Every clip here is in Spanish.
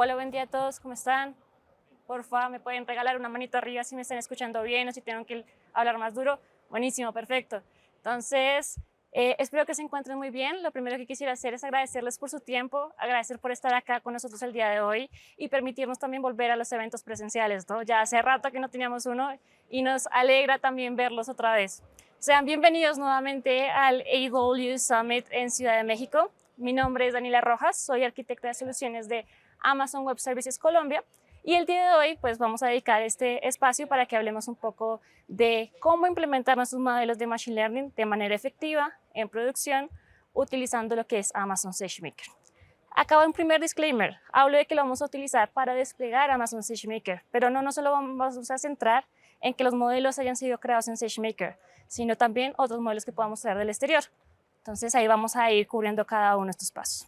Hola, buen día a todos, ¿cómo están? Porfa, ¿me pueden regalar una manito arriba si me están escuchando bien o si tienen que hablar más duro? Buenísimo, perfecto. Entonces, espero que se encuentren muy bien. Lo primero que quisiera hacer es agradecerles por su tiempo, agradecer por estar acá con nosotros el día de hoy y permitirnos también volver a los eventos presenciales, ¿no? Ya hace rato que no teníamos uno y nos alegra también verlos otra vez. Sean bienvenidos nuevamente al AW Summit en Ciudad de México. Mi nombre es Daniela Rojas, soy arquitecta de soluciones de Amazon Web Services Colombia y el día de hoy pues vamos a dedicar este espacio para que hablemos un poco de cómo implementar nuestros modelos de Machine Learning de manera efectiva en producción utilizando lo que es Amazon SageMaker. Acá va un primer disclaimer, hablo de que lo vamos a utilizar para desplegar Amazon SageMaker, pero no solo vamos a centrar en que los modelos hayan sido creados en SageMaker, sino también otros modelos que podamos traer del exterior. Entonces ahí vamos a ir cubriendo cada uno de estos pasos.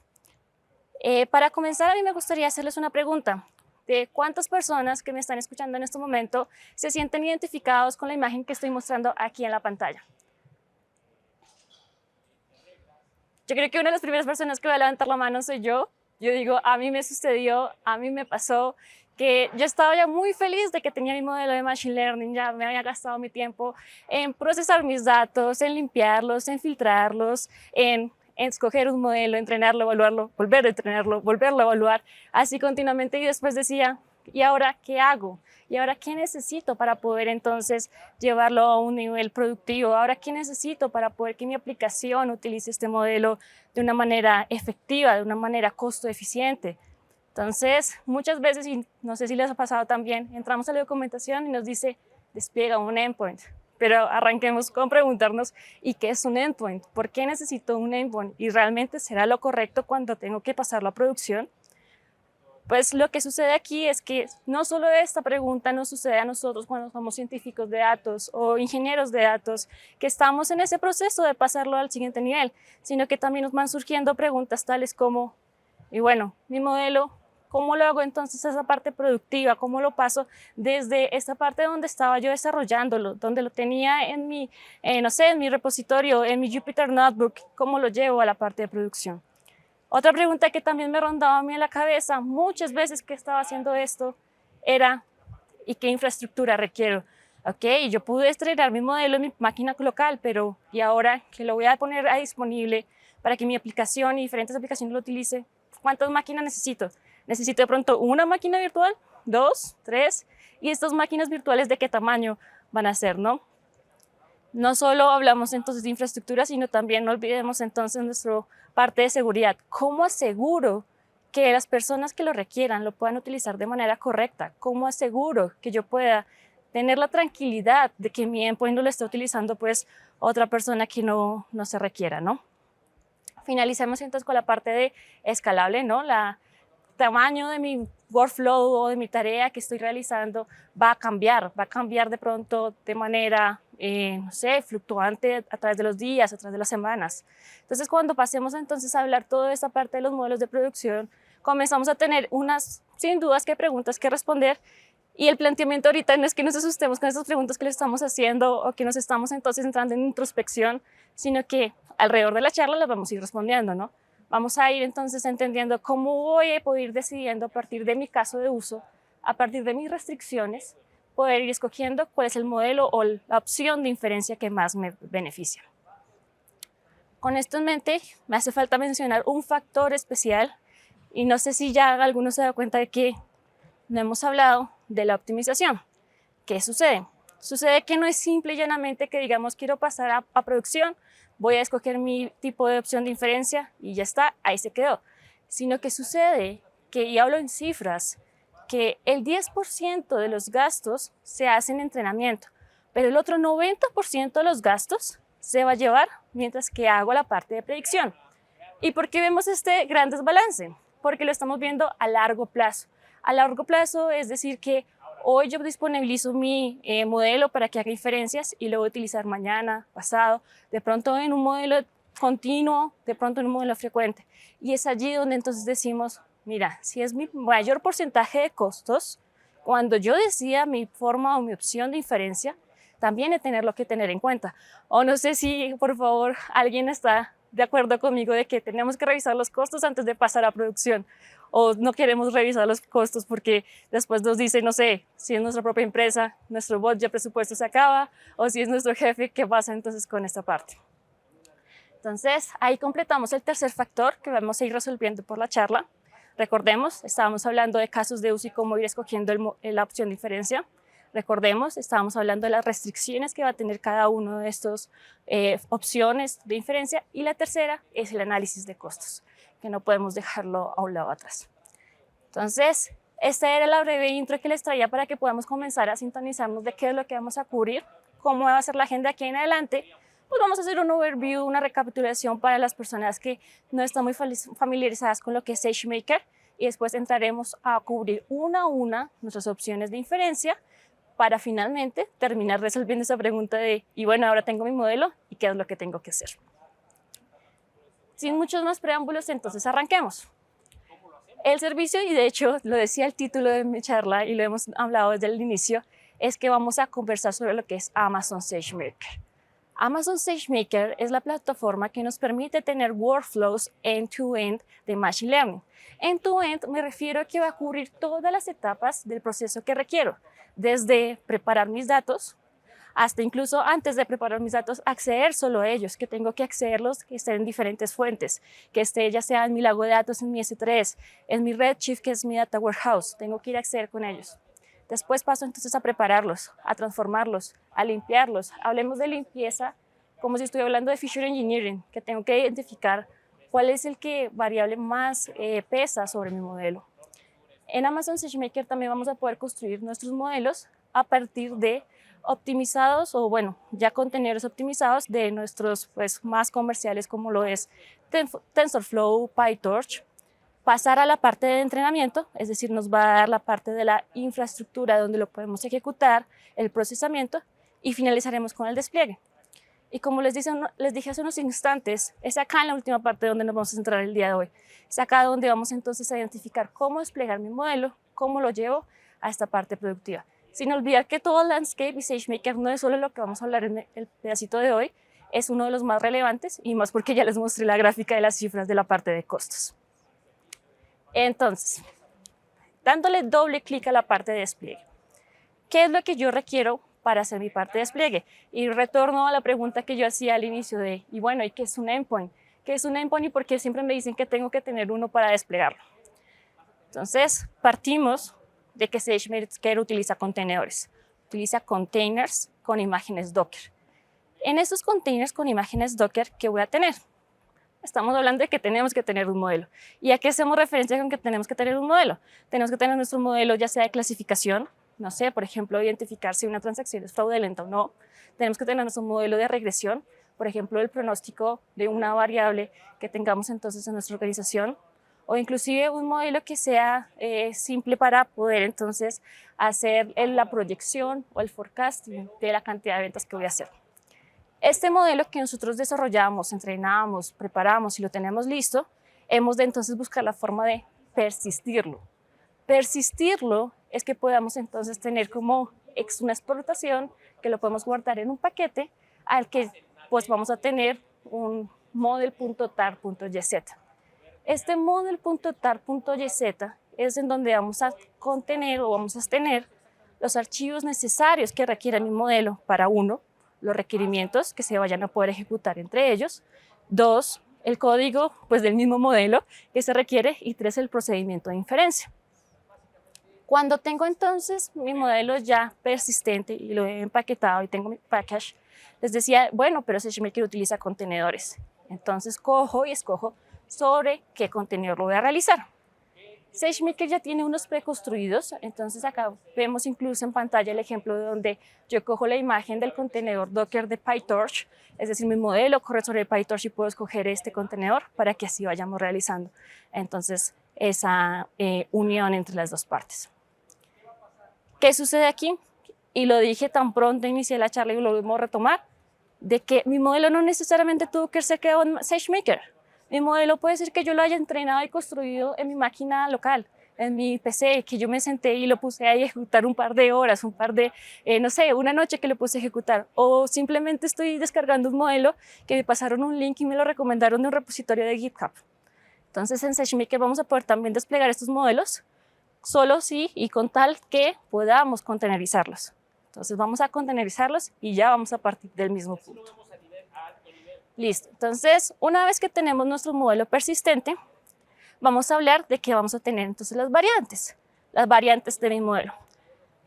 Para comenzar, a mí me gustaría hacerles una pregunta de cuántas personas que me están escuchando en este momento se sienten identificados con la imagen que estoy mostrando aquí en la pantalla. Yo creo que una de las primeras personas que va a levantar la mano soy yo. Yo digo, a mí me sucedió, a mí me pasó, que yo estaba ya muy feliz de que tenía mi modelo de Machine Learning, ya me había gastado mi tiempo en procesar mis datos, en limpiarlos, en filtrarlos, en escoger un modelo, entrenarlo, evaluarlo, volver a entrenarlo, volverlo a evaluar, así continuamente. Y después decía, ¿y ahora qué hago? ¿Y ahora qué necesito para poder entonces llevarlo a un nivel productivo? ¿Ahora qué necesito para poder que mi aplicación utilice este modelo de una manera efectiva, de una manera costo eficiente? Entonces, muchas veces, y no sé si les ha pasado también, entramos a la documentación y nos dice, despliega un endpoint. Pero arranquemos con preguntarnos, ¿y qué es un endpoint? ¿Por qué necesito un endpoint? ¿Y realmente será lo correcto cuando tengo que pasarlo a producción? Pues lo que sucede aquí es que no solo esta pregunta nos sucede a nosotros cuando somos científicos de datos o ingenieros de datos, que estamos en ese proceso de pasarlo al siguiente nivel, sino que también nos van surgiendo preguntas tales como, y bueno, mi modelo, ¿cómo lo hago entonces esa parte productiva? ¿Cómo lo paso desde esta parte donde estaba yo desarrollándolo, donde lo tenía en mi, no sé, en mi repositorio, en mi Jupyter Notebook? ¿Cómo lo llevo a la parte de producción? Otra pregunta que también me rondaba a mí en la cabeza muchas veces que estaba haciendo esto era, ¿y qué infraestructura requiero? Ok, yo pude estrenar mi modelo en mi máquina local, pero ¿y ahora que lo voy a poner a disponible para que mi aplicación y diferentes aplicaciones lo utilice? ¿Cuántas máquinas necesito? ¿Necesito de pronto una máquina virtual? ¿Dos? ¿Tres? ¿Y estas máquinas virtuales de qué tamaño van a ser, no? No solo hablamos entonces de infraestructura, sino también no olvidemos entonces nuestra parte de seguridad. ¿Cómo aseguro que las personas que lo requieran lo puedan utilizar de manera correcta? ¿Cómo aseguro que yo pueda tener la tranquilidad de que mi endpoint no lo esté utilizando pues otra persona que no se requiera, ¿no? Finalicemos entonces con la parte de escalable, ¿no? La tamaño de mi workflow o de mi tarea que estoy realizando va a cambiar de pronto de manera, no sé, fluctuante a través de los días, a través de las semanas. Entonces, cuando pasemos entonces a hablar toda esta parte de los modelos de producción, comenzamos a tener unas, sin dudas, que preguntas que responder. Y el planteamiento ahorita no es que nos asustemos con esas preguntas que le estamos haciendo o que nos estamos entonces entrando en introspección, sino que alrededor de la charla las vamos a ir respondiendo, ¿no? Vamos a ir entonces entendiendo cómo voy a poder ir decidiendo a partir de mi caso de uso, a partir de mis restricciones, poder ir escogiendo cuál es el modelo o la opción de inferencia que más me beneficia. Con esto en mente, me hace falta mencionar un factor especial y no sé si ya alguno se da cuenta de que no hemos hablado de la optimización. ¿Qué sucede? Sucede que no es simple y llanamente que digamos quiero pasar a producción, voy a escoger mi tipo de opción de inferencia y ya está, ahí se quedó. Sino que sucede que, y hablo en cifras, que el 10% de los gastos se hace en entrenamiento, pero el otro 90% de los gastos se va a llevar mientras que hago la parte de predicción. ¿Y por qué vemos este gran desbalance? Porque lo estamos viendo a largo plazo. A largo plazo es decir que hoy yo disponibilizo mi modelo para que haga inferencias y lo voy a utilizar mañana, pasado, de pronto en un modelo continuo, de pronto en un modelo frecuente. Y es allí donde entonces decimos, mira, si es mi mayor porcentaje de costos, cuando yo decida mi forma o mi opción de inferencia, también he tenerlo que tener en cuenta. O no sé si, por favor, alguien está de acuerdo conmigo de que tenemos que revisar los costos antes de pasar a producción. o no queremos revisar los costos porque después nos dice, no sé, si es nuestra propia empresa, nuestro budget presupuesto se acaba, o si es nuestro jefe, ¿qué pasa entonces con esta parte? Entonces, ahí completamos el tercer factor que vamos a ir resolviendo por la charla. Recordemos, estábamos hablando de casos de uso y cómo ir escogiendo la opción de inferencia. Recordemos, estábamos hablando de las restricciones que va a tener cada uno de estas opciones de inferencia. Y la tercera es el análisis de costos, que no podemos dejarlo a un lado atrás. Entonces, esta era la breve intro que les traía para que podamos comenzar a sintonizarnos de qué es lo que vamos a cubrir, cómo va a ser la agenda aquí en adelante. Pues vamos a hacer un overview, una recapitulación para las personas que no están muy familiarizadas con lo que es SageMaker, y después entraremos a cubrir una a una nuestras opciones de inferencia para finalmente terminar resolviendo esa pregunta de, y bueno, ahora tengo mi modelo y qué es lo que tengo que hacer. Sin muchos más preámbulos, entonces arranquemos. El servicio, y de hecho lo decía el título de mi charla y lo hemos hablado desde el inicio, es que vamos a conversar sobre lo que es Amazon SageMaker. Amazon SageMaker es la plataforma que nos permite tener workflows end-to-end de Machine Learning. End-to-end me refiero a que va a cubrir todas las etapas del proceso que requiero, desde preparar mis datos, hasta incluso antes de preparar mis datos, acceder solo a ellos, que tengo que accederlos, que estén en diferentes fuentes, que esté ya sea en mi lago de datos, en mi S3, en mi Redshift, que es mi data warehouse, tengo que ir a acceder con ellos. Después paso entonces a prepararlos, a transformarlos, a limpiarlos. Hablemos de limpieza como si estoy hablando de feature engineering, que tengo que identificar cuál es el variable más pesa sobre mi modelo. En Amazon SageMaker también vamos a poder construir nuestros modelos a partir de optimizados o bueno, ya contenedores optimizados de nuestros más comerciales como lo es TensorFlow, PyTorch. Pasar a la parte de entrenamiento, es decir, nos va a dar la parte de la infraestructura donde lo podemos ejecutar, el procesamiento y finalizaremos con el despliegue. Y como les dije hace unos instantes, es acá en la última parte donde nos vamos a centrar el día de hoy. Es acá donde vamos entonces a identificar cómo desplegar mi modelo, cómo lo llevo a esta parte productiva. Sin olvidar que todo Landscape y SageMaker no es solo lo que vamos a hablar en el pedacito de hoy, es uno de los más relevantes y más porque ya les mostré la gráfica de las cifras de la parte de costos. Entonces, dándole doble clic a la parte de despliegue, ¿qué es lo que yo requiero para hacer mi parte de despliegue? Y retorno a la pregunta que yo hacía al inicio de, y bueno, ¿y qué es un endpoint? ¿Qué es un endpoint y por qué siempre me dicen que tengo que tener uno para desplegarlo? Entonces, partimos de que SageMaker utiliza contenedores, utiliza containers con imágenes Docker. En esos containers con imágenes Docker, ¿qué voy a tener? Estamos hablando de que tenemos que tener un modelo. ¿Y a qué hacemos referencia con que tenemos que tener un modelo? Tenemos que tener nuestro modelo ya sea de clasificación, no sé, por ejemplo, identificar si una transacción es fraudulenta o no. Tenemos que tener nuestro modelo de regresión, por ejemplo, el pronóstico de una variable que tengamos entonces en nuestra organización, o inclusive un modelo que sea simple para poder entonces hacer la proyección o el forecasting de la cantidad de ventas que voy a hacer. Este modelo que nosotros desarrollamos, entrenamos, preparamos y lo tenemos listo, hemos de entonces buscar la forma de persistirlo. Persistirlo es que podamos entonces tener como una exportación que lo podemos guardar en un paquete al que pues vamos a tener un model.tar.yz. Este model.tar.yz es en donde vamos a contener o vamos a tener los archivos necesarios que requiera mi modelo para uno, los requerimientos que se vayan a poder ejecutar entre ellos, 2, el código pues, del mismo modelo que se requiere y 3, el procedimiento de inferencia. Cuando tengo entonces mi modelo ya persistente y lo he empaquetado y tengo mi package, les decía, bueno, pero SageMaker utiliza contenedores. Entonces cojo y escojo sobre qué contenedor lo voy a realizar. SageMaker ya tiene unos preconstruidos, entonces acá vemos incluso en pantalla el ejemplo de donde yo cojo la imagen del contenedor Docker de PyTorch, es decir, mi modelo corre sobre PyTorch y puedo escoger este contenedor para que así vayamos realizando entonces esa unión entre las dos partes. ¿Qué sucede aquí? Y lo dije tan pronto inicié la charla y lo vamos a retomar, de que mi modelo no necesariamente tuvo que ser creado en SageMaker. Mi modelo puede ser que yo lo haya entrenado y construido en mi máquina local, en mi PC, que yo me senté y lo puse a ejecutar un par de horas, no sé, una noche que lo puse a ejecutar. O simplemente estoy descargando un modelo que me pasaron un link y me lo recomendaron de un repositorio de GitHub. Entonces en SageMaker vamos a poder también desplegar estos modelos solo si y con tal que podamos contenerizarlos. Entonces vamos a contenerizarlos y ya vamos a partir del mismo punto. Listo. Entonces, una vez que tenemos nuestro modelo persistente, vamos a hablar de que vamos a tener entonces las variantes de mi modelo.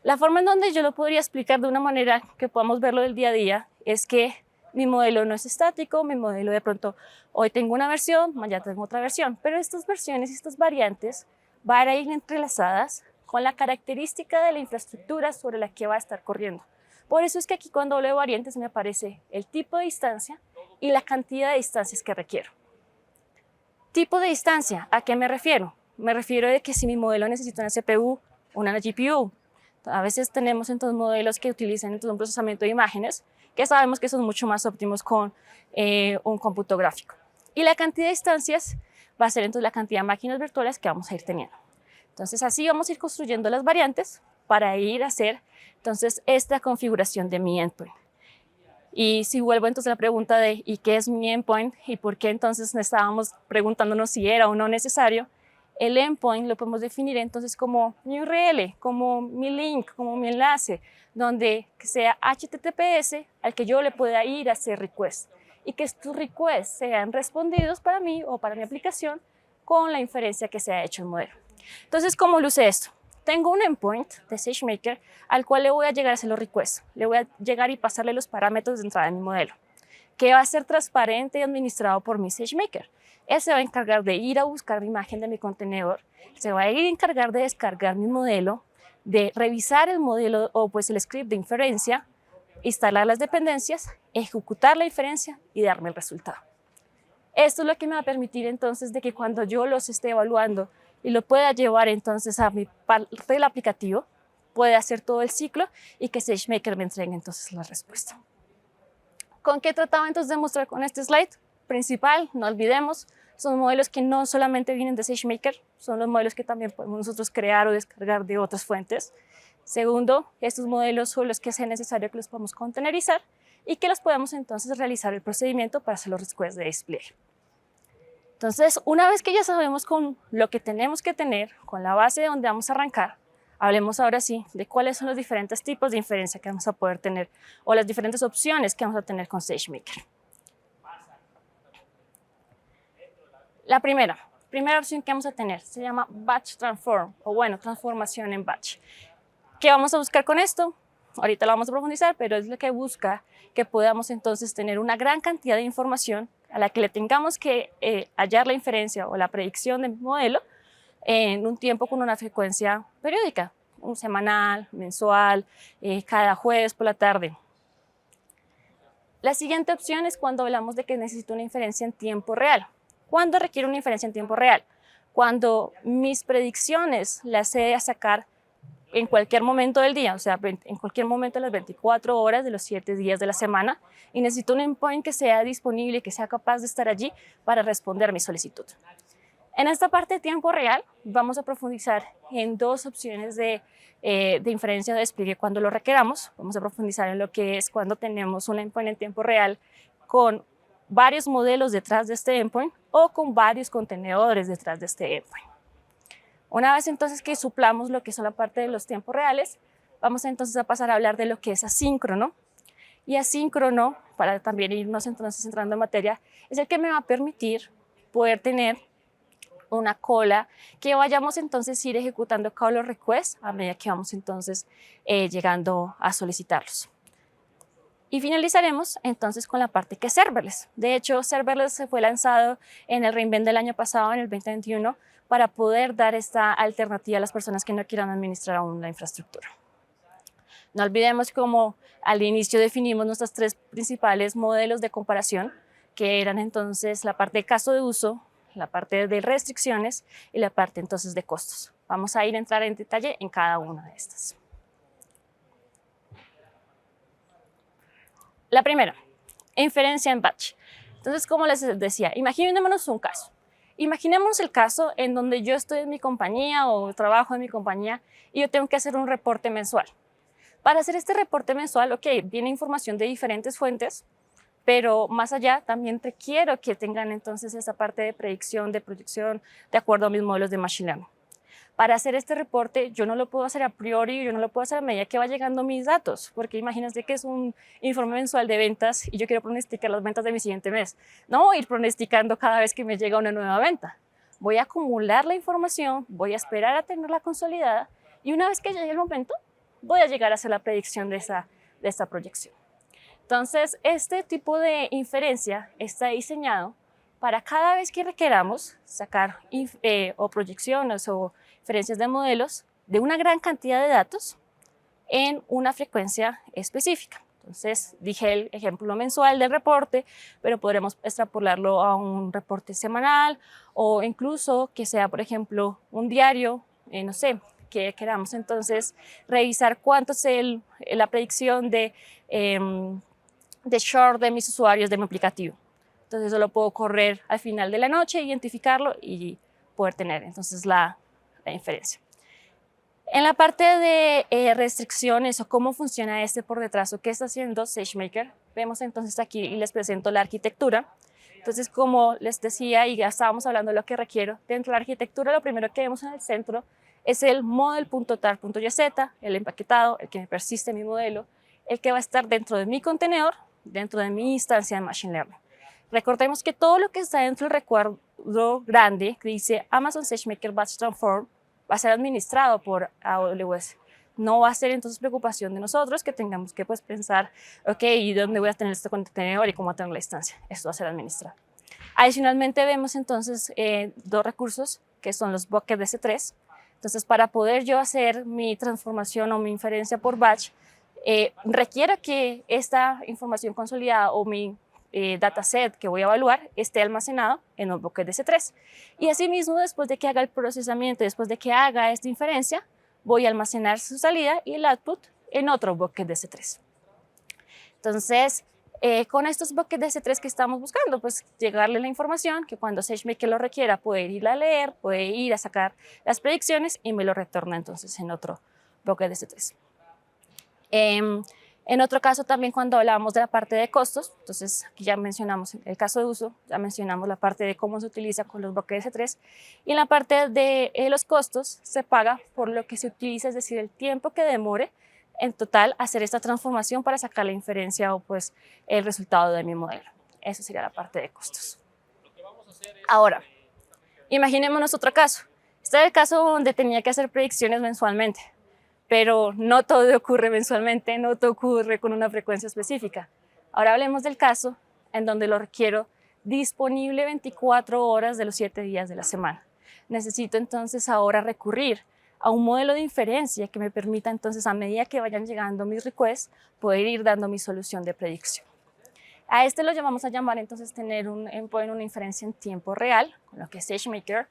La forma en donde yo lo podría explicar de una manera que podamos verlo del día a día es que mi modelo no es estático, mi modelo de pronto hoy tengo una versión, mañana tengo otra versión, pero estas versiones y estas variantes van a ir entrelazadas con la característica de la infraestructura sobre la que va a estar corriendo. Por eso es que aquí cuando hablo de variantes me aparece el tipo de instancia y la cantidad de instancias que requiero. Tipo de instancia, ¿a qué me refiero? Me refiero a que si mi modelo necesita una CPU, una GPU. A veces tenemos entonces modelos que utilizan entonces un procesamiento de imágenes que sabemos que son mucho más óptimos con un cómputo gráfico. Y la cantidad de instancias va a ser entonces la cantidad de máquinas virtuales que vamos a ir teniendo. Entonces así vamos a ir construyendo las variantes para ir a hacer entonces esta configuración de mi endpoint. Y si vuelvo entonces a la pregunta de ¿y qué es mi endpoint? ¿Y por qué entonces estábamos preguntándonos si era o no necesario? El endpoint lo podemos definir entonces como mi URL, como mi link, como mi enlace, donde sea HTTPS al que yo le pueda ir a hacer request y que estos requests sean respondidos para mí o para mi aplicación con la inferencia que se ha hecho en el modelo. Entonces, ¿cómo luce esto? Tengo un endpoint de SageMaker al cual le voy a llegar a hacer los requests. Le voy a llegar y pasarle los parámetros de entrada de mi modelo, que va a ser transparente y administrado por mi SageMaker. Él se va a encargar de ir a buscar mi imagen de mi contenedor, se va a ir a encargar de descargar mi modelo, de revisar el modelo o pues el script de inferencia, instalar las dependencias, ejecutar la inferencia y darme el resultado. Esto es lo que me va a permitir entonces de que cuando yo los esté evaluando y lo pueda llevar entonces a mi parte del aplicativo, pueda hacer todo el ciclo y que SageMaker me entregue entonces la respuesta. ¿Con qué trataba entonces de mostrar con este slide? Principal, no olvidemos, son modelos que no solamente vienen de SageMaker, son los modelos que también podemos nosotros crear o descargar de otras fuentes. Segundo, estos modelos son los que sea necesario que los podamos contenerizar y que los podamos entonces realizar el procedimiento para hacer los requests de despliegue. Entonces, una vez que ya sabemos con lo que tenemos que tener, con la base de donde vamos a arrancar, hablemos ahora sí de cuáles son los diferentes tipos de inferencia que vamos a poder tener o las diferentes opciones que vamos a tener con SageMaker. La primera opción que vamos a tener se llama Batch Transform, o bueno, transformación en batch. ¿Qué vamos a buscar con esto? Ahorita lo vamos a profundizar, pero es lo que busca que podamos entonces tener una gran cantidad de información a la que le tengamos que hallar la inferencia o la predicción del modelo en un tiempo con una frecuencia periódica, un semanal, mensual, cada jueves por la tarde. La siguiente opción es cuando hablamos de que necesito una inferencia en tiempo real. ¿Cuándo requiero una inferencia en tiempo real? Cuando mis predicciones las he de sacar en cualquier momento del día, o sea, en cualquier momento de las 24 horas de los 7 días de la semana, y necesito un endpoint que sea disponible y que sea capaz de estar allí para responder mi solicitud. En esta parte de tiempo real vamos a profundizar en dos opciones de inferencia de despliegue cuando lo requeramos. Vamos a profundizar en lo que es cuando tenemos un endpoint en tiempo real con varios modelos detrás de este endpoint o con varios contenedores detrás de este endpoint. Una vez entonces que suplamos lo que son la parte de los tiempos reales, vamos entonces a pasar a hablar de lo que es asíncrono. Y asíncrono, para también irnos entonces entrando en materia, es el que me va a permitir poder tener una cola que vayamos entonces a ir ejecutando cada los requests a medida que vamos entonces llegando a solicitarlos. Y finalizaremos entonces con la parte que es serverless. De hecho, serverless se fue lanzado en el reInvent del año pasado, en el 2021, para poder dar esta alternativa a las personas que no quieran administrar aún la infraestructura. No olvidemos cómo al inicio definimos nuestros tres principales modelos de comparación, que eran entonces la parte de caso de uso, la parte de restricciones y la parte entonces de costos. Vamos a ir a entrar en detalle en cada una de estas. La primera, inferencia en batch. Entonces, como les decía, imaginémonos un caso. Imaginemos el caso en donde yo estoy en mi compañía o trabajo en mi compañía y yo tengo que hacer un reporte mensual. Para hacer este reporte mensual, viene información de diferentes fuentes, pero más allá también requiero que tengan entonces esa parte de predicción, de proyección, de acuerdo a mis modelos de Machine Learning. Para hacer este reporte, yo no lo puedo hacer a priori, yo no lo puedo hacer a medida que va llegando mis datos, porque imagínense que es un informe mensual de ventas y yo quiero pronosticar las ventas de mi siguiente mes. No voy a ir pronosticando cada vez que me llega una nueva venta. Voy a acumular la información, voy a esperar a tenerla consolidada y una vez que llegue el momento, voy a llegar a hacer la predicción de esta proyección. Entonces, este tipo de inferencia está diseñado para cada vez que requeramos sacar o proyecciones o inferencias de modelos de una gran cantidad de datos en una frecuencia específica. Entonces, dije el ejemplo mensual del reporte, pero podremos extrapolarlo a un reporte semanal o incluso que sea, por ejemplo, un diario, no sé, que queramos entonces revisar cuánto es la predicción de short de mis usuarios de mi aplicativo. Entonces, eso lo puedo correr al final de la noche, identificarlo y poder tener entonces la inferencia. En la parte de restricciones o cómo funciona por detrás o qué está haciendo SageMaker, vemos entonces aquí y les presento la arquitectura. Entonces, como les decía y ya estábamos hablando de lo que requiero, dentro de la arquitectura lo primero que vemos en el centro es el model.tar.yz, el empaquetado, el que me persiste mi modelo, el que va a estar dentro de mi contenedor, dentro de mi instancia de Machine Learning. Recordemos que todo lo que está dentro del recuadro grande que dice Amazon SageMaker Batch Transform va a ser administrado por AWS. No va a ser entonces preocupación de nosotros que tengamos que pensar, ok, ¿y dónde voy a tener este contenedor y cómo tengo la instancia? Esto va a ser administrado. Adicionalmente vemos entonces dos recursos que son los buckets de S3. Entonces, para poder yo hacer mi transformación o mi inferencia por batch, requiero que esta información consolidada o mi dataset que voy a evaluar esté almacenado en un bucket de S3. Y asimismo, después de que haga el procesamiento, después de que haga esta inferencia, voy a almacenar su salida y el output en otro bucket de S3. Entonces, con estos buckets de S3 que estamos buscando, pues llegarle la información que cuando SageMaker lo requiera puede ir a leer, puede ir a sacar las predicciones y me lo retorna entonces en otro bucket de S3. En otro caso también cuando hablábamos de la parte de costos, entonces aquí ya mencionamos el caso de uso, ya mencionamos la parte de cómo se utiliza con los buckets S3 y en la parte de los costos se paga por lo que se utiliza, es decir, el tiempo que demore en total hacer esta transformación para sacar la inferencia o pues el resultado de mi modelo. Eso sería la parte de costos. Ahora, imaginémonos otro caso. Este es el caso donde tenía que hacer predicciones mensualmente, pero no todo ocurre mensualmente, no todo ocurre con una frecuencia específica. Ahora hablemos del caso en donde lo requiero disponible 24 horas de los 7 días de la semana. Necesito entonces ahora recurrir a un modelo de inferencia que me permita entonces a medida que vayan llegando mis requests poder ir dando mi solución de predicción. A este lo vamos a llamar entonces tener una inferencia en tiempo real, con lo que es SageMaker.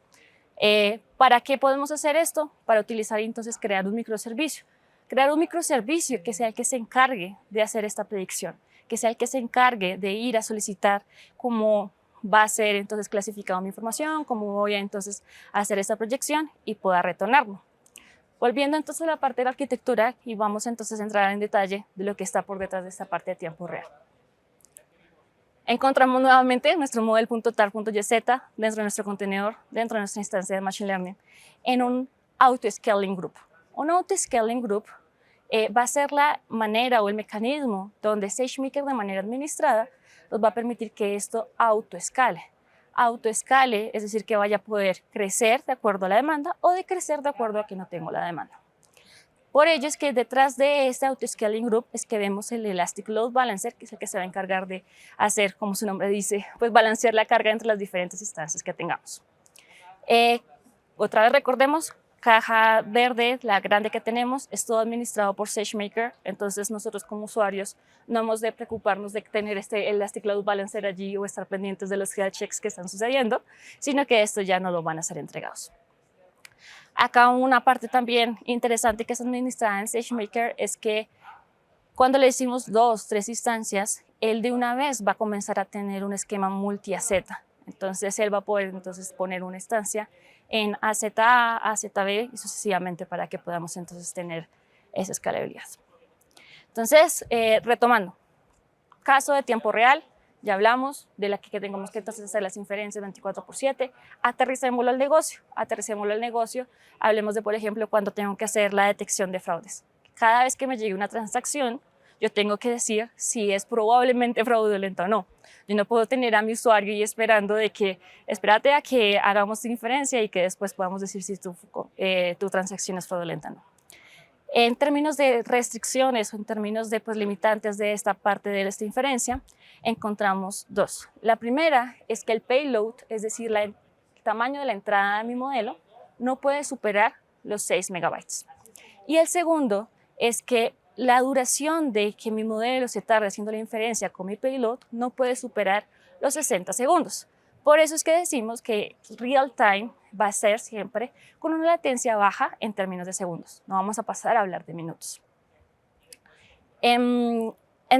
¿Para qué podemos hacer esto? Para utilizar entonces crear un microservicio. Crear un microservicio que sea el que se encargue de hacer esta predicción, que sea el que se encargue de ir a solicitar cómo va a ser entonces clasificado mi información, cómo voy a entonces hacer esta proyección y pueda retornarlo. Volviendo entonces a la parte de la arquitectura y vamos entonces a entrar en detalle de lo que está por detrás de esta parte de tiempo real. Encontramos nuevamente nuestro model.tar.yz dentro de nuestro contenedor, dentro de nuestra instancia de Machine Learning, en un auto-scaling group. Un auto-scaling group va a ser la manera o el mecanismo donde SageMaker de manera administrada nos va a permitir que esto auto-escale. Auto-escale, es decir, que vaya a poder crecer de acuerdo a la demanda o decrecer de acuerdo a que no tengo la demanda. Por ello es que detrás de este auto-scaling group es que vemos el Elastic Load Balancer, que es el que se va a encargar de hacer, como su nombre dice, pues balancear la carga entre las diferentes instancias que tengamos. Otra vez recordemos, caja verde, la grande que tenemos, es todo administrado por SageMaker, entonces nosotros como usuarios no hemos de preocuparnos de tener este Elastic Load Balancer allí o estar pendientes de los health checks que están sucediendo, sino que esto ya no lo van a ser entregados. Acá una parte también interesante que es administrada en SageMaker es que cuando le decimos 2, 3 instancias, él de una vez va a comenzar a tener un esquema multi-AZ. Entonces él va a poder entonces poner una instancia en AZA, AZB y sucesivamente para que podamos entonces tener esa escalabilidad. Entonces, retomando, caso de tiempo real, Ya hablamos de la que tengamos que entonces hacer las inferencias 24/7. Aterricémoslo al negocio. Hablemos de, por ejemplo, cuando tengo que hacer la detección de fraudes. Cada vez que me llegue una transacción, yo tengo que decir si es probablemente fraudulenta o no. Yo no puedo tener a mi usuario y esperando de que, espérate a que hagamos inferencia y que después podamos decir si tu transacción es fraudulenta o no. En términos de restricciones o en términos de limitantes de esta parte de esta inferencia, encontramos dos. La primera es que el payload, es decir, el tamaño de la entrada de mi modelo, no puede superar los 6 megabytes. Y el segundo es que la duración de que mi modelo se tarde haciendo la inferencia con mi payload no puede superar los 60 segundos. Por eso es que decimos que real time va a ser siempre con una latencia baja en términos de segundos. No vamos a pasar a hablar de minutos. En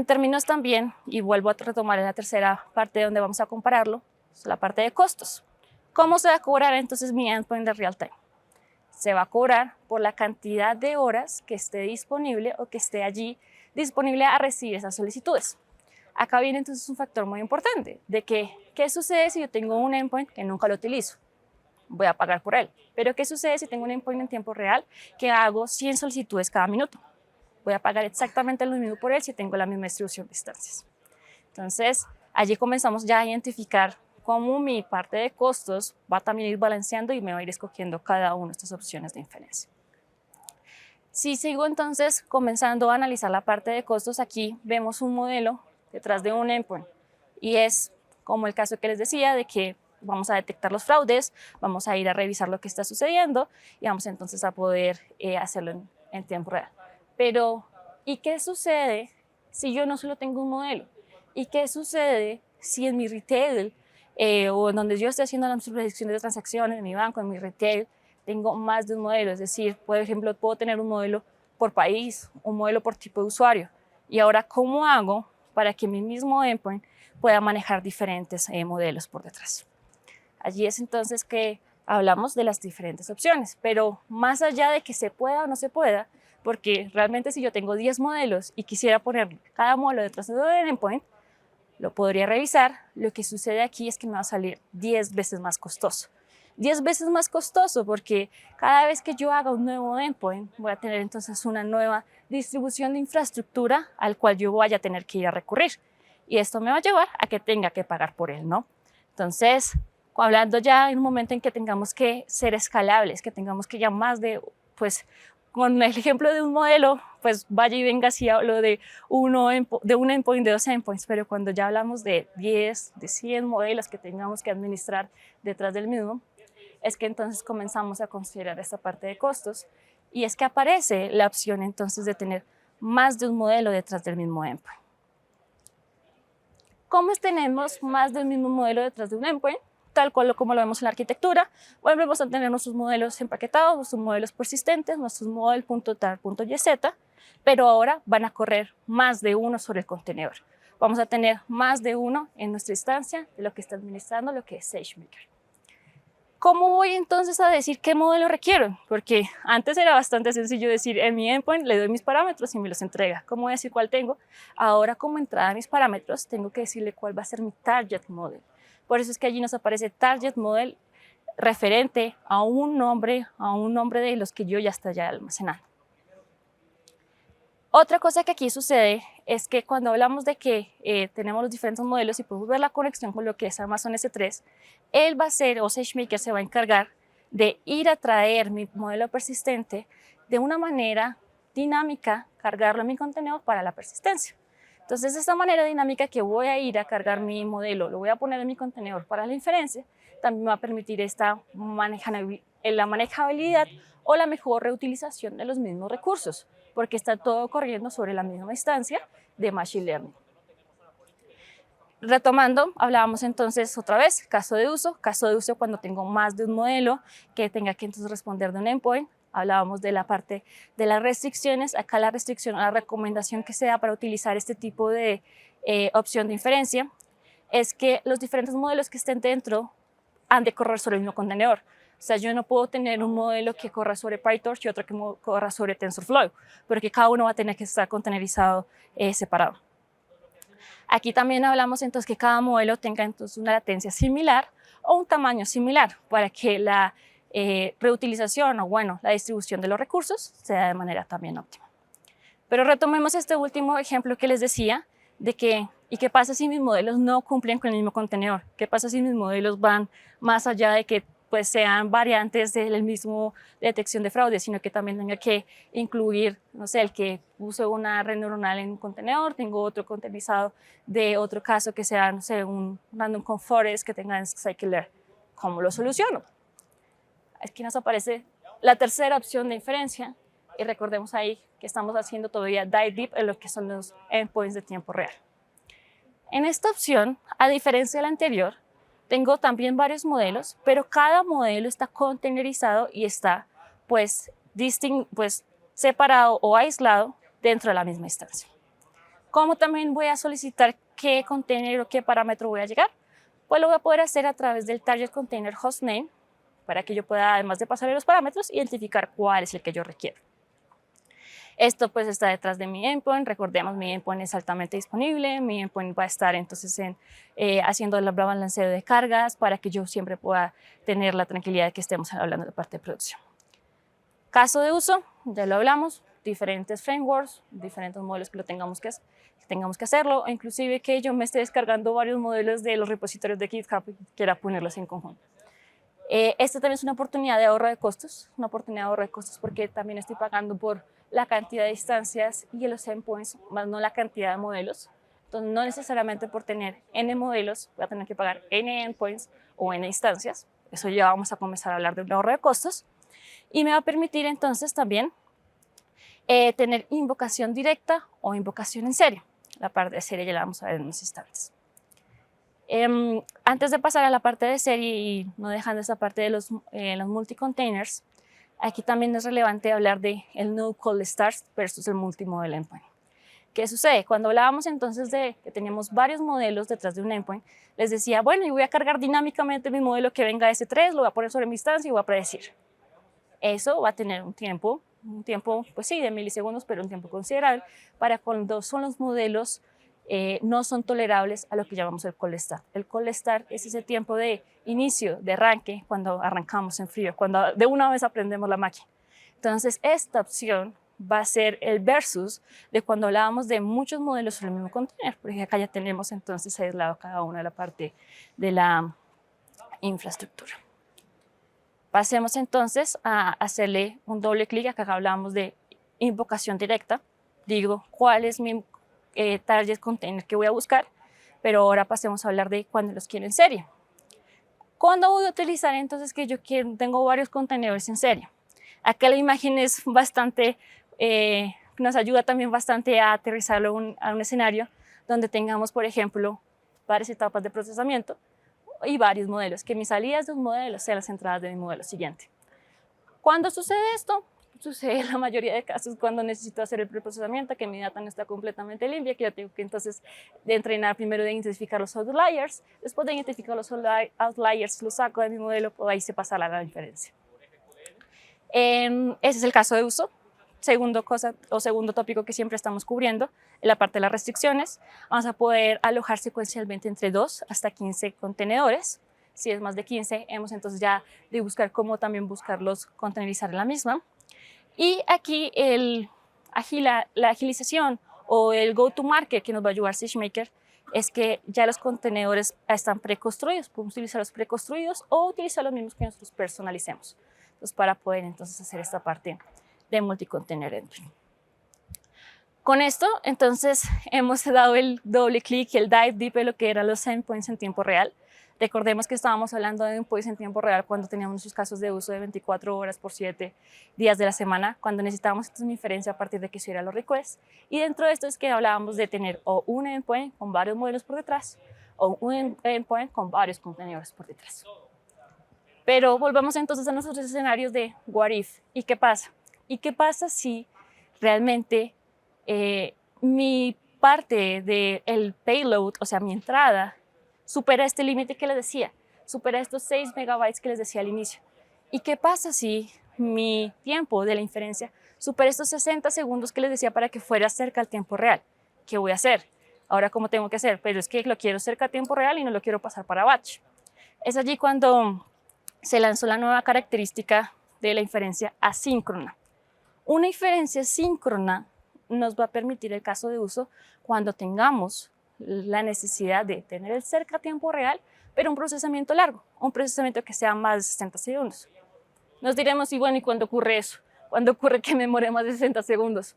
términos también, y vuelvo a retomar en la tercera parte donde vamos a compararlo, es la parte de costos. ¿Cómo se va a cobrar entonces mi endpoint de real time? Se va a cobrar por la cantidad de horas que esté disponible o que esté allí disponible a recibir esas solicitudes. Acá viene entonces un factor muy importante de que, ¿qué sucede si yo tengo un endpoint que nunca lo utilizo? Voy a pagar por él. Pero ¿qué sucede si tengo un endpoint en tiempo real que hago 100 solicitudes cada minuto? Voy a pagar exactamente lo mismo por él si tengo la misma distribución de instancias. Entonces, allí comenzamos ya a identificar cómo mi parte de costos va a también ir balanceando y me va a ir escogiendo cada una de estas opciones de inferencia. Si sigo entonces comenzando a analizar la parte de costos, aquí vemos un modelo detrás de un endpoint y es como el caso que les decía de que vamos a detectar los fraudes, vamos a ir a revisar lo que está sucediendo y vamos entonces a poder hacerlo en tiempo real. Pero, ¿y qué sucede si yo no solo tengo un modelo? ¿Y qué sucede si en mi retail o en donde yo estoy haciendo las predicciones de transacciones, en mi banco, en mi retail, tengo más de un modelo? Es decir, por ejemplo, puedo tener un modelo por país, un modelo por tipo de usuario. Y ahora, ¿cómo hago para que mi mismo endpoint pueda manejar diferentes modelos por detrás? Allí es entonces que hablamos de las diferentes opciones, pero más allá de que se pueda o no se pueda, porque realmente si yo tengo 10 modelos y quisiera poner cada modelo detrás de un endpoint, lo podría revisar. Lo que sucede aquí es que me va a salir 10 veces más costoso. 10 veces más costoso porque cada vez que yo haga un nuevo endpoint voy a tener entonces una nueva distribución de infraestructura al cual yo voy a tener que ir a recurrir. Y esto me va a llevar a que tenga que pagar por él, ¿no? Entonces, hablando ya en un momento en que tengamos que ser escalables, que tengamos que ya más de, pues, con el ejemplo de un modelo, pues vaya y venga si hablo de un endpoint, de 2 endpoints, pero cuando ya hablamos de 10, de 100 modelos que tengamos que administrar detrás del mismo, es que entonces comenzamos a considerar esta parte de costos y es que aparece la opción entonces de tener más de un modelo detrás del mismo endpoint. ¿Cómo tenemos más del mismo modelo detrás de un endpoint? Tal cual como lo vemos en la arquitectura, volvemos a tener nuestros modelos empaquetados, nuestros modelos persistentes, nuestros model.tar.yz, pero ahora van a correr más de uno sobre el contenedor. Vamos a tener más de uno en nuestra instancia de lo que está administrando lo que es SageMaker. ¿Cómo voy entonces a decir qué modelo requiero? Porque antes era bastante sencillo decir en mi endpoint le doy mis parámetros y me los entrega. ¿Cómo voy a decir cuál tengo? Ahora como entrada a mis parámetros tengo que decirle cuál va a ser mi target model. Por eso es que allí nos aparece target model referente a un nombre de los que yo ya estoy almacenando. Otra cosa que aquí sucede es que cuando hablamos de que tenemos los diferentes modelos y podemos ver la conexión con lo que es Amazon S3, él va a ser, o SageMaker se va a encargar de ir a traer mi modelo persistente de una manera dinámica, cargarlo en mi contenedor para la persistencia. Entonces, de esta manera dinámica que voy a ir a cargar mi modelo, lo voy a poner en mi contenedor para la inferencia, también me va a permitir la manejabilidad o la mejor reutilización de los mismos recursos, porque está todo corriendo sobre la misma instancia de Machine Learning. Retomando, hablábamos entonces otra vez, caso de uso cuando tengo más de un modelo que tenga que entonces responder de un endpoint. Hablábamos de la parte de las restricciones. Acá la restricción, la recomendación que se da para utilizar este tipo de opción de inferencia es que los diferentes modelos que estén dentro han de correr sobre el mismo contenedor. O sea, yo no puedo tener un modelo que corra sobre PyTorch y otro que corra sobre TensorFlow, porque cada uno va a tener que estar containerizado separado. Aquí también hablamos entonces que cada modelo tenga entonces una latencia similar o un tamaño similar para que la reutilización o bueno, la distribución de los recursos sea de manera también óptima. Pero retomemos este último ejemplo que les decía de que, ¿y qué pasa si mis modelos no cumplen con el mismo contenedor? ¿Qué pasa si mis modelos van más allá de que pues, sean variantes del mismo detección de fraude, sino que también tenga que incluir, no sé, el que use una red neuronal en un contenedor, tengo otro containerizado de otro caso que sea, no sé, un random con forest que tenga en Scikit-learn? ¿Cómo lo soluciono? Aquí nos aparece la tercera opción de inferencia y recordemos ahí que estamos haciendo todavía dive deep en lo que son los endpoints de tiempo real. En esta opción, a diferencia de la anterior, tengo también varios modelos, pero cada modelo está containerizado y está pues separado o aislado dentro de la misma instancia. ¿Cómo también voy a solicitar qué container o qué parámetro voy a llegar? Pues lo voy a poder hacer a través del target container hostname para que yo pueda, además de pasarle los parámetros, identificar cuál es el que yo requiero. Esto pues está detrás de mi endpoint. Recordemos, mi endpoint es altamente disponible. Mi endpoint va a estar entonces haciendo el balanceo de cargas para que yo siempre pueda tener la tranquilidad de que estemos hablando de la parte de producción. Caso de uso, ya lo hablamos, diferentes frameworks, diferentes modelos que tengamos que hacerlo, inclusive que yo me esté descargando varios modelos de los repositorios de GitHub y quiera ponerlos en conjunto. Esta también es una oportunidad de ahorro de costos, porque también estoy pagando por la cantidad de instancias y de los endpoints, más no la cantidad de modelos. Entonces, no necesariamente por tener N modelos voy a tener que pagar N endpoints o N instancias. Eso ya vamos a comenzar a hablar de un ahorro de costos. Y me va a permitir entonces también tener invocación directa o invocación en serie. La parte de serie ya la vamos a ver en unos instantes. Antes de pasar a la parte de serie y no dejando esa parte de los multi-containers, aquí también es relevante hablar de el no cold start versus el multimodel endpoint. ¿Qué sucede? Cuando hablábamos entonces de que teníamos varios modelos detrás de un endpoint, les decía, bueno, yo voy a cargar dinámicamente mi modelo que venga S3, lo voy a poner sobre mi instancia y voy a predecir. Eso va a tener un tiempo, pues sí, de milisegundos, pero un tiempo considerable para cuando son los modelos no son tolerables a lo que llamamos el cold start. El cold start es ese tiempo de inicio, de arranque, cuando arrancamos en frío, cuando de una vez aprendemos la máquina. Entonces, esta opción va a ser el versus de cuando hablábamos de muchos modelos en el mismo container, porque acá ya tenemos entonces aislado cada una de la parte de la infraestructura. Pasemos entonces a hacerle un doble clic. Acá hablamos de invocación directa. Digo, ¿cuál es mi target container que voy a buscar? Pero ahora pasemos a hablar de cuando los quiero en serie. ¿Cuándo voy a utilizar entonces que tengo varios contenedores en serie? Acá la imagen es bastante, nos ayuda también bastante a aterrizarlo a un escenario donde tengamos, por ejemplo, varias etapas de procesamiento y varios modelos, que mis salidas de un modelo sean las entradas de mi modelo siguiente. ¿Cuándo sucede esto? Sucede en la mayoría de casos cuando necesito hacer el preprocesamiento, que mi data no está completamente limpia, que yo tengo que entonces entrenar primero de identificar los outliers, después de identificar los outliers los saco de mi modelo, pues ahí se pasa la inferencia. Ese es el caso de uso. Segundo tópico que siempre estamos cubriendo, en la parte de las restricciones, vamos a poder alojar secuencialmente entre 2 hasta 15 contenedores. Si es más de 15, hemos entonces ya de buscar cómo también buscarlos containerizar en la misma. Y aquí la agilización o el go-to-market que nos va a ayudar SageMaker es que ya los contenedores están preconstruidos. Podemos utilizar los preconstruidos o utilizar los mismos que nosotros personalicemos. Entonces, para poder entonces hacer esta parte de multi-container endpoint. Con esto, entonces, hemos dado el doble clic, el dive deep en lo que eran los endpoints en tiempo real. Recordemos que estábamos hablando de endpoints en tiempo real cuando teníamos sus casos de uso de 24 horas por 7 días de la semana, cuando necesitábamos entonces una inferencia a partir de que hiciera los requests. Y dentro de esto es que hablábamos de tener o un endpoint con varios modelos por detrás o un endpoint con varios contenedores por detrás. Pero volvamos entonces a nuestros escenarios de what if. ¿Y qué pasa? ¿Y qué pasa si realmente mi parte del payload, o sea, mi entrada, supera este límite que les decía, supera estos 6 megabytes que les decía al inicio? ¿Y qué pasa si mi tiempo de la inferencia supera estos 60 segundos que les decía para que fuera cerca al tiempo real? ¿Qué voy a hacer? Ahora, ¿cómo tengo que hacer? Pero es que lo quiero cerca a tiempo real y no lo quiero pasar para batch. Es allí cuando se lanzó la nueva característica de la inferencia asíncrona. Una inferencia síncrona nos va a permitir el caso de uso cuando tengamos la necesidad de tener el cerca a tiempo real, pero un procesamiento largo, un procesamiento que sea más de 60 segundos. Nos diremos, y bueno, ¿y cuándo ocurre eso? ¿Cuándo ocurre que me demore más de 60 segundos?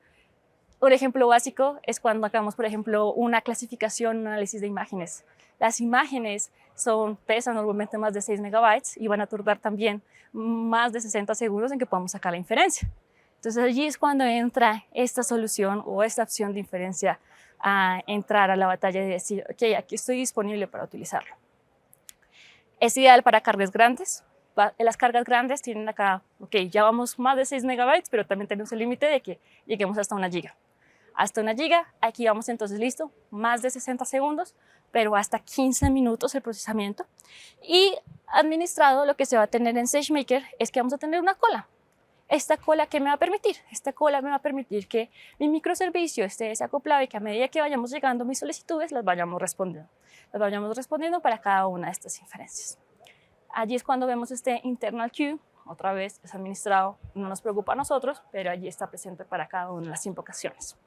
Un ejemplo básico es cuando hagamos, por ejemplo, una clasificación, un análisis de imágenes. Las imágenes pesan normalmente más de 6 megabytes y van a tardar también más de 60 segundos en que podamos sacar la inferencia. Entonces allí es cuando entra esta solución o esta opción de inferencia a entrar a la batalla de decir, ok, aquí estoy disponible para utilizarlo. Es ideal para cargas grandes. Las cargas grandes tienen acá, ok, ya vamos más de 6 megabytes, pero también tenemos el límite de que lleguemos hasta 1 giga. Hasta 1 giga, aquí vamos entonces listo, más de 60 segundos, pero hasta 15 minutos el procesamiento. Y administrado, lo que se va a tener en SageMaker es que vamos a tener una cola. ¿Esta cola qué me va a permitir? Esta cola me va a permitir que mi microservicio esté desacoplado y que a medida que vayamos llegando mis solicitudes las vayamos respondiendo. Las vayamos respondiendo para cada una de estas inferencias. Allí es cuando vemos este internal queue, otra vez es administrado, no nos preocupa a nosotros, pero allí está presente para cada una de las invocaciones.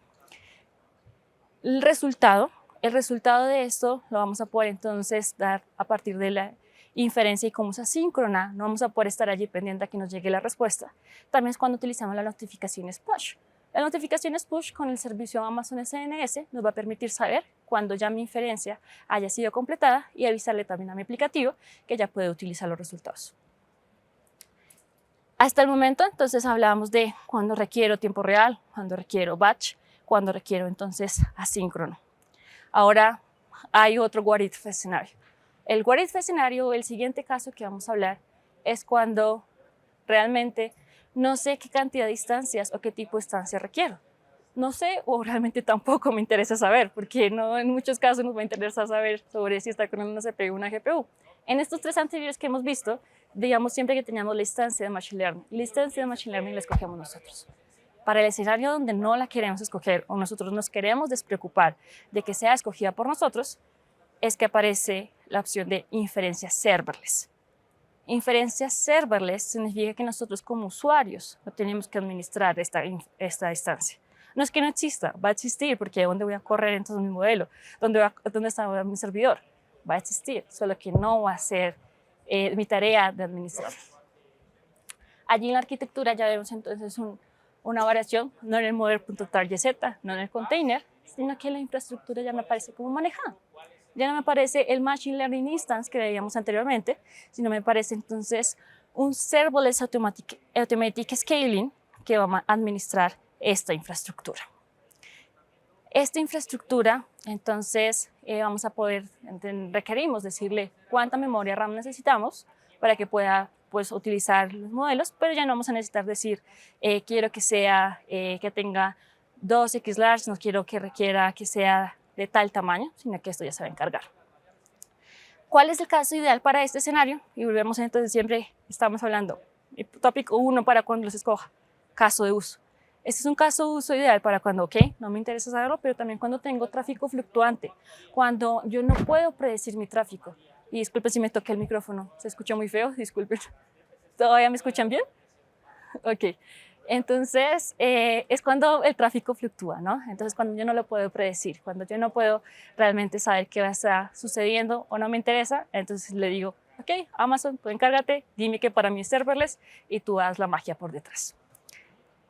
El resultado de esto lo vamos a poder entonces dar a partir de la inferencia, y como es asíncrona, no vamos a poder estar allí pendiente a que nos llegue la respuesta. También es cuando utilizamos las notificaciones push. Las notificaciones push con el servicio Amazon SNS nos va a permitir saber cuando ya mi inferencia haya sido completada y avisarle también a mi aplicativo que ya puede utilizar los resultados. Hasta el momento entonces hablábamos de cuando requiero tiempo real, cuando requiero batch, cuando requiero entonces asíncrono. Ahora hay otro what if escenario. El what if escenario, el siguiente caso que vamos a hablar, es cuando realmente no sé qué cantidad de instancias o qué tipo de instancia requiero. No sé, o realmente tampoco me interesa saber, porque no, en muchos casos nos va a interesar saber sobre si está con una CPU o una GPU. En estos 3 anteriores que hemos visto, digamos siempre que teníamos la instancia de Machine Learning. La instancia de Machine Learning la escogemos nosotros. Para el escenario donde no la queremos escoger o nosotros nos queremos despreocupar de que sea escogida por nosotros, es que aparece la opción de inferencia serverless. Inferencia serverless significa que nosotros como usuarios no tenemos que administrar esta instancia. No es que no exista, va a existir, porque ¿dónde voy a correr entonces mi modelo? ¿Dónde está mi servidor? Va a existir, solo que no va a ser mi tarea de administrar. Allí en la arquitectura ya vemos entonces una variación, no en el model.targetz, no en el container, sino que la infraestructura ya me aparece como manejada. Ya no me aparece el Machine Learning Instance que veíamos anteriormente, sino me aparece entonces un Serverless Automatic Scaling que va a administrar esta infraestructura. Esta infraestructura, entonces, vamos a poder, requerimos decirle cuánta memoria RAM necesitamos para que pueda pues, utilizar los modelos, pero ya no vamos a necesitar decir, quiero que sea, que tenga 2x large, no quiero que requiera que sea de tal tamaño, sino que esto ya se va a encargar. ¿Cuál es el caso ideal para este escenario? Y volvemos entonces, siempre estamos hablando, tópico 1 para cuando los escoja, caso de uso. Este es un caso de uso ideal para cuando, ok, no me interesa saberlo, pero también cuando tengo tráfico fluctuante, cuando yo no puedo predecir mi tráfico. Y disculpen si me toqué el micrófono, se escucha muy feo, disculpen. ¿Todavía me escuchan bien? Ok. Entonces, es cuando el tráfico fluctúa, ¿no? Entonces, cuando yo no lo puedo predecir, cuando yo no puedo realmente saber qué va a estar sucediendo o no me interesa, entonces le digo, ok, Amazon, tú encárgate, dime que para mí es serverless y tú haz la magia por detrás.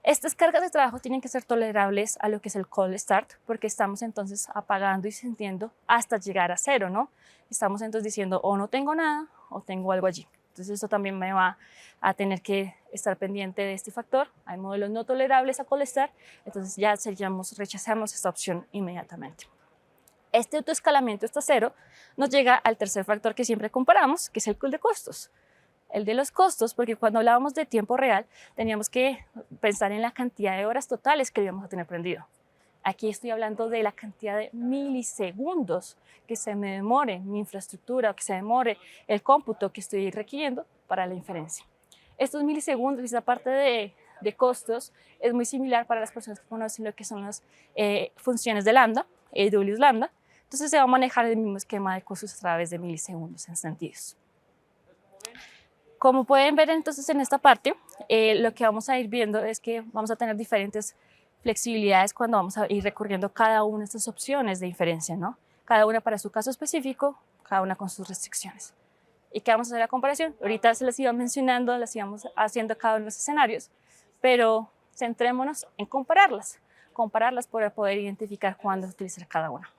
Estas cargas de trabajo tienen que ser tolerables a lo que es el cold start, porque estamos entonces apagando y sintiendo hasta llegar a 0, ¿no? Estamos entonces diciendo o no tengo nada o tengo algo allí. Entonces esto también me va a tener que estar pendiente de este factor. Hay modelos no tolerables a cold start, entonces ya rechazamos esta opción inmediatamente. Este autoescalamiento hasta 0 nos llega al tercer factor que siempre comparamos, que es el cool de costos. El de los costos, porque cuando hablábamos de tiempo real, teníamos que pensar en la cantidad de horas totales que íbamos a tener prendido. Aquí estoy hablando de la cantidad de milisegundos que se me demore mi infraestructura, que se demore el cómputo que estoy requiriendo para la inferencia. Estos milisegundos, esta parte de costos, es muy similar para las personas que conocen lo que son las funciones de lambda, AWS lambda, Entonces se va a manejar el mismo esquema de costos a través de milisegundos en sentidos. Como pueden ver entonces en esta parte, lo que vamos a ir viendo es que vamos a tener diferentes flexibilidades cuando vamos a ir recorriendo cada una de estas opciones de inferencia, ¿no? Cada una para su caso específico, cada una con sus restricciones. ¿Y qué vamos a hacer la comparación? Ahorita se las iba mencionando, las íbamos haciendo cada uno de los escenarios, pero centrémonos en compararlas para poder identificar cuándo utilizar cada una.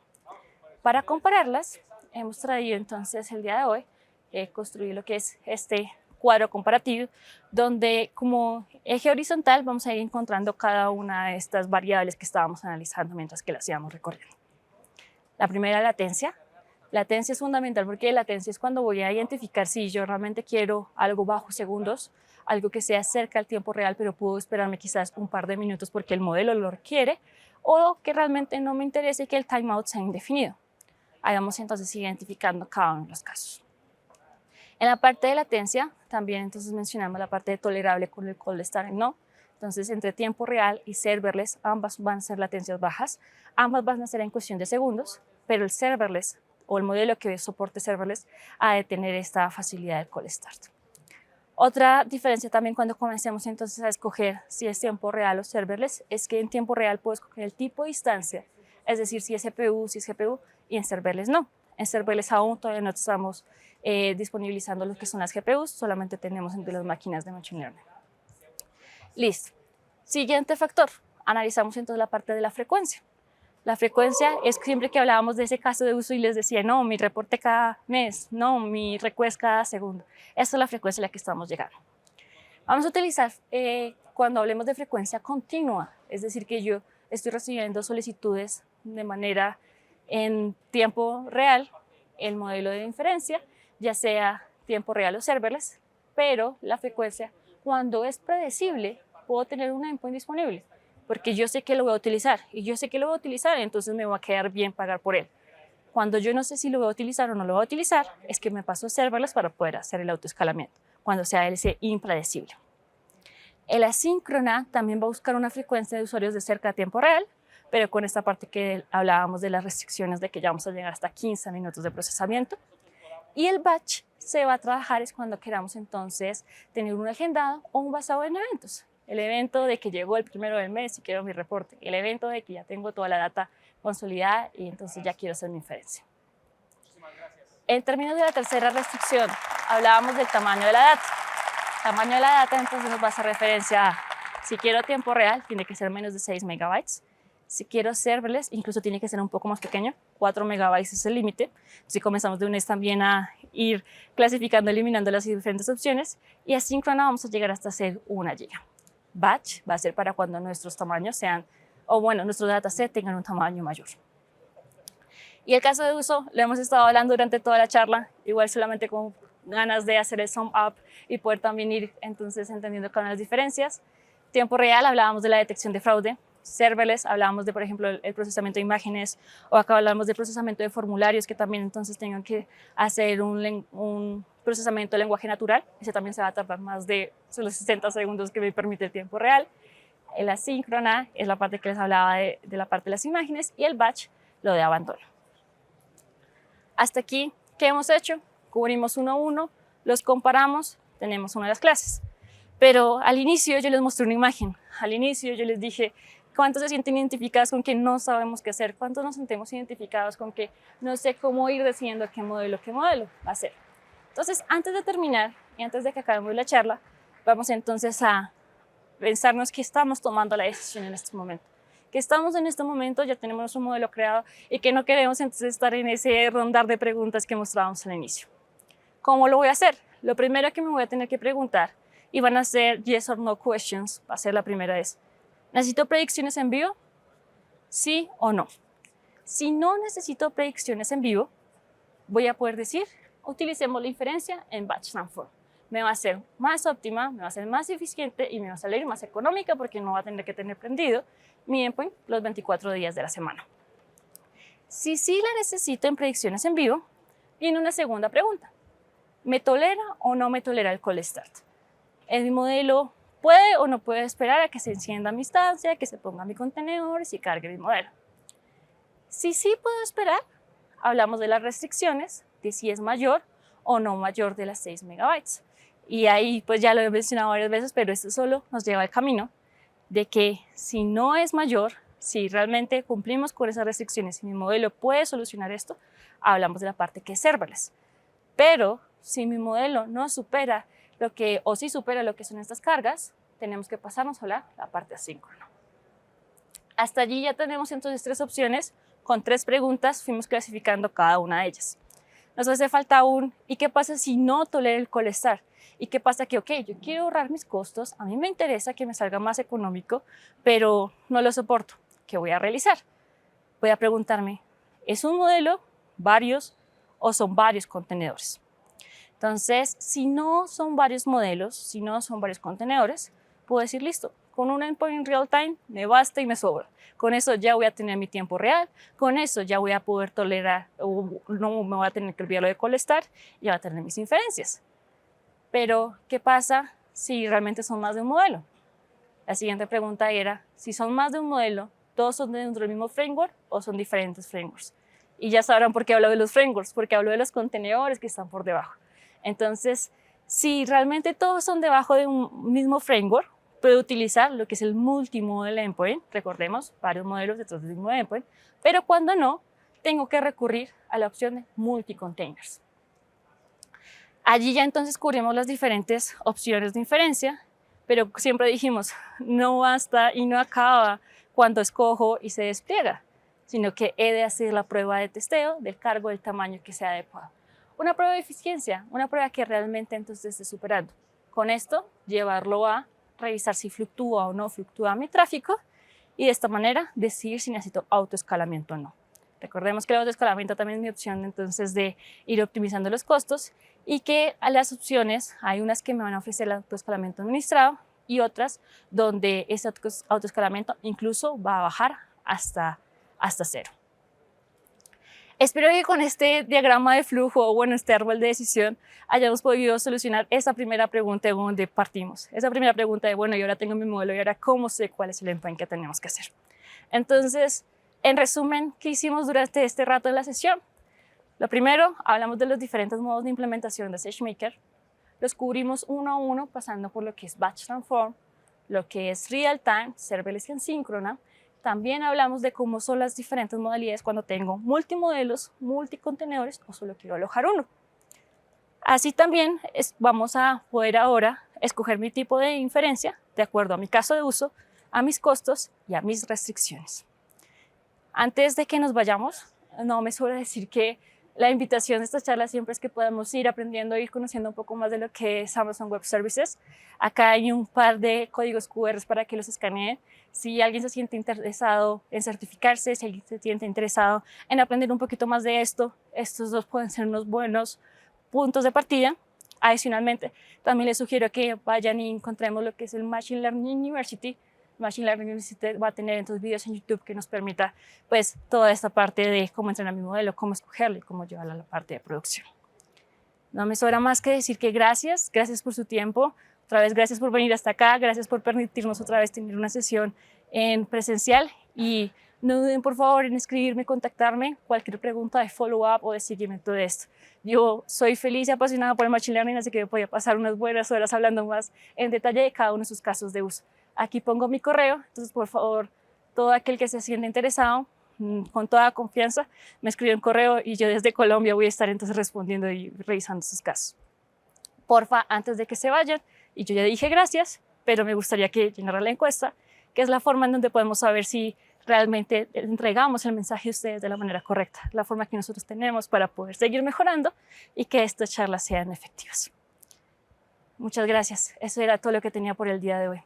Para compararlas, hemos traído entonces el día de hoy, construir lo que es este cuadro comparativo, donde como eje horizontal vamos a ir encontrando cada una de estas variables que estábamos analizando mientras que las íbamos recorriendo. La primera, latencia. Latencia es fundamental porque latencia es cuando voy a identificar si yo realmente quiero algo bajo segundos, algo que sea cerca al tiempo real, pero puedo esperarme quizás un par de minutos porque el modelo lo requiere, o que realmente no me interese y que el timeout sea indefinido. Ahí vamos entonces identificando cada uno de los casos. En la parte de latencia, también entonces mencionamos la parte de tolerable con el cold start no. Entonces, entre tiempo real y serverless, ambas van a ser latencias bajas, ambas van a ser en cuestión de segundos, pero el serverless o el modelo que soporte serverless ha de tener esta facilidad de cold start. Otra diferencia también cuando comencemos entonces a escoger si es tiempo real o serverless es que en tiempo real puedo escoger el tipo de instancia, es decir, si es CPU, si es GPU, y en serverless no. En serverless aún todavía no estamos disponibilizando lo que son las GPUs, solamente tenemos entre las máquinas de Machine Learning. Listo. Siguiente factor, analizamos entonces la parte de la frecuencia. La frecuencia es siempre que hablábamos de ese caso de uso y les decía, no, mi reporte cada mes, no, mi request cada segundo. Esa es la frecuencia a la que estamos llegando. Vamos a utilizar, cuando hablemos de frecuencia continua, es decir, que yo estoy recibiendo solicitudes de manera en tiempo real, el modelo de inferencia, ya sea tiempo real o serverless, pero la frecuencia, cuando es predecible, puedo tener un endpoint disponible, porque yo sé que lo voy a utilizar, y yo sé que lo voy a utilizar, entonces me va a quedar bien pagar por él. Cuando yo no sé si lo voy a utilizar o no lo voy a utilizar, es que me paso a serverless para poder hacer el autoescalamiento, cuando sea ese impredecible. El asíncrona también va a buscar una frecuencia de usuarios de cerca a tiempo real, pero con esta parte que hablábamos de las restricciones de que ya vamos a llegar hasta 15 minutos de procesamiento. Y el batch se va a trabajar es cuando queramos entonces tener un agendado o un basado en eventos. El evento de que llegó el primero del mes y quiero mi reporte. El evento de que ya tengo toda la data consolidada y entonces ya quiero hacer mi inferencia. En términos de la tercera restricción, hablábamos del tamaño de la data. El tamaño de la data entonces nos va a hacer referencia a si quiero tiempo real, tiene que ser menos de 6 megabytes. Si quiero serverless, incluso tiene que ser un poco más pequeño, 4 megabytes es el límite. Si comenzamos de una vez también a ir clasificando, eliminando las diferentes opciones. Y asíncrona vamos a llegar hasta hacer 1 giga. Batch va a ser para cuando nuestros tamaños sean, o bueno, nuestros dataset tengan un tamaño mayor. Y el caso de uso, lo hemos estado hablando durante toda la charla, igual solamente con ganas de hacer el sum up y poder también ir entonces entendiendo cada una de las diferencias. Tiempo real, hablábamos de la detección de fraude. Serverless, hablábamos de, por ejemplo, el procesamiento de imágenes, o acá hablamos de procesamiento de formularios que también entonces tengan que hacer un procesamiento de lenguaje natural. Ese también se va a tardar más de los 60 segundos que me permite el tiempo real. El asíncrona es la parte que les hablaba de la parte de las imágenes, y el batch, lo de abandono. Hasta aquí, ¿qué hemos hecho? Cubrimos uno a uno, los comparamos, tenemos una de las clases. Pero al inicio yo les mostré una imagen. Al inicio yo les dije, ¿cuántos se sienten identificados con que no sabemos qué hacer? ¿Cuántos nos sentimos identificados con que no sé cómo ir decidiendo qué modelo va a ser? Entonces, antes de terminar y antes de que acabemos la charla, vamos entonces a pensarnos que estamos tomando la decisión en este momento. Que estamos en este momento, ya tenemos nuestro modelo creado y que no queremos entonces estar en ese rondar de preguntas que mostrábamos al inicio. ¿Cómo lo voy a hacer? Lo primero que me voy a tener que preguntar, y van a ser yes or no questions, va a ser la primera vez. ¿Necesito predicciones en vivo? ¿Sí o no? Si no necesito predicciones en vivo, voy a poder decir, utilicemos la inferencia en batch transform. Me va a ser más óptima, me va a ser más eficiente y me va a salir más económica porque no va a tener que tener prendido mi endpoint los 24 días de la semana. Si sí la necesito en predicciones en vivo, viene una segunda pregunta. ¿Me tolera o no me tolera el cold start? ¿El modelo puede o no puede esperar a que se encienda mi instancia, que se ponga mi contenedor y se cargue mi modelo? Si sí puedo esperar, hablamos de las restricciones, de si es mayor o no mayor de las 6 megabytes. Y ahí pues ya lo he mencionado varias veces, pero esto solo nos lleva al camino de que si no es mayor, si realmente cumplimos con esas restricciones, si mi modelo puede solucionar esto, hablamos de la parte que es serverless. Pero si mi modelo no supera lo que, o si supera lo que son estas cargas, tenemos que pasarnos a la parte asíncrona. Hasta allí ya tenemos entonces 3 opciones, con 3 preguntas fuimos clasificando cada una de ellas. Nos hace falta aún, ¿y qué pasa si no tolero el cold start? ¿Y qué pasa que, ok, yo quiero ahorrar mis costos, a mí me interesa que me salga más económico, pero no lo soporto? ¿Qué voy a realizar? Voy a preguntarme, ¿es un modelo, varios o son varios contenedores? Entonces, si no son varios modelos, si no son varios contenedores, puedo decir, listo, con un endpoint real time me basta y me sobra. Con eso ya voy a tener mi tiempo real, con eso ya voy a poder tolerar, o no me voy a tener que olvidar lo de cold start y voy a tener mis inferencias. Pero, ¿qué pasa si realmente son más de un modelo? La siguiente pregunta era, si son más de un modelo, ¿todos son dentro del mismo framework o son diferentes frameworks? Y ya sabrán por qué hablo de los frameworks, porque hablo de los contenedores que están por debajo. Entonces, si realmente todos son debajo de un mismo framework, puedo utilizar lo que es el multimodel endpoint, recordemos, varios modelos detrás del mismo endpoint, pero cuando no, tengo que recurrir a la opción de multi-containers. Allí ya entonces cubrimos las diferentes opciones de inferencia, pero siempre dijimos, no basta y no acaba cuando escojo y se despliega, sino que he de hacer la prueba de testeo del cargo del tamaño que sea adecuado. Una prueba de eficiencia, una prueba que realmente entonces esté superando. Con esto, llevarlo a revisar si fluctúa o no fluctúa mi tráfico y de esta manera decidir si necesito autoescalamiento o no. Recordemos que el autoescalamiento también es mi opción entonces de ir optimizando los costos y que a las opciones hay unas que me van a ofrecer el autoescalamiento administrado y otras donde ese autoescalamiento incluso va a bajar hasta cero. Espero que con este diagrama de flujo o bueno, este árbol de decisión hayamos podido solucionar esa primera pregunta de donde partimos. Esa primera pregunta de, bueno, yo ahora tengo mi modelo y ahora cómo sé cuál es el endpoint que tenemos que hacer. Entonces, en resumen, ¿qué hicimos durante este rato de la sesión? Lo primero, hablamos de los diferentes modos de implementación de SageMaker. Los cubrimos uno a uno pasando por lo que es Batch Transform, lo que es Real Time, Serverless y Asíncrona. También hablamos de cómo son las diferentes modalidades cuando tengo multimodelos, multicontenedores o solo quiero alojar uno. Así también vamos a poder ahora escoger mi tipo de inferencia de acuerdo a mi caso de uso, a mis costos y a mis restricciones. Antes de que nos vayamos, no me sobra decir que la invitación de esta charla siempre es que podamos ir aprendiendo, ir conociendo un poco más de lo que es Amazon Web Services. Acá hay un par de códigos QR para que los escaneen. Si alguien se siente interesado en certificarse, si alguien se siente interesado en aprender un poquito más de esto, estos dos pueden ser unos buenos puntos de partida. Adicionalmente, también les sugiero que vayan y encontremos lo que es el Machine Learning University. Machine Learning University va a tener entonces videos en YouTube que nos permita pues toda esta parte de cómo entrenar mi modelo, cómo escogerlo y cómo llevarlo a la parte de producción. No me sobra más que decir que gracias por su tiempo, otra vez gracias por venir hasta acá, gracias por permitirnos otra vez tener una sesión en presencial y no duden por favor en escribirme, contactarme, cualquier pregunta de follow-up o de seguimiento de esto. Yo soy feliz y apasionada por el Machine Learning, así que voy a pasar unas buenas horas hablando más en detalle de cada uno de sus casos de uso. Aquí pongo mi correo, entonces por favor, todo aquel que se sienta interesado, con toda confianza, me escribe un correo y yo desde Colombia voy a estar entonces respondiendo y revisando sus casos. Porfa, antes de que se vayan, y yo ya dije gracias, pero me gustaría que llenaran la encuesta, que es la forma en donde podemos saber si realmente entregamos el mensaje a ustedes de la manera correcta, la forma que nosotros tenemos para poder seguir mejorando y que estas charlas sean efectivas. Muchas gracias. Eso era todo lo que tenía por el día de hoy.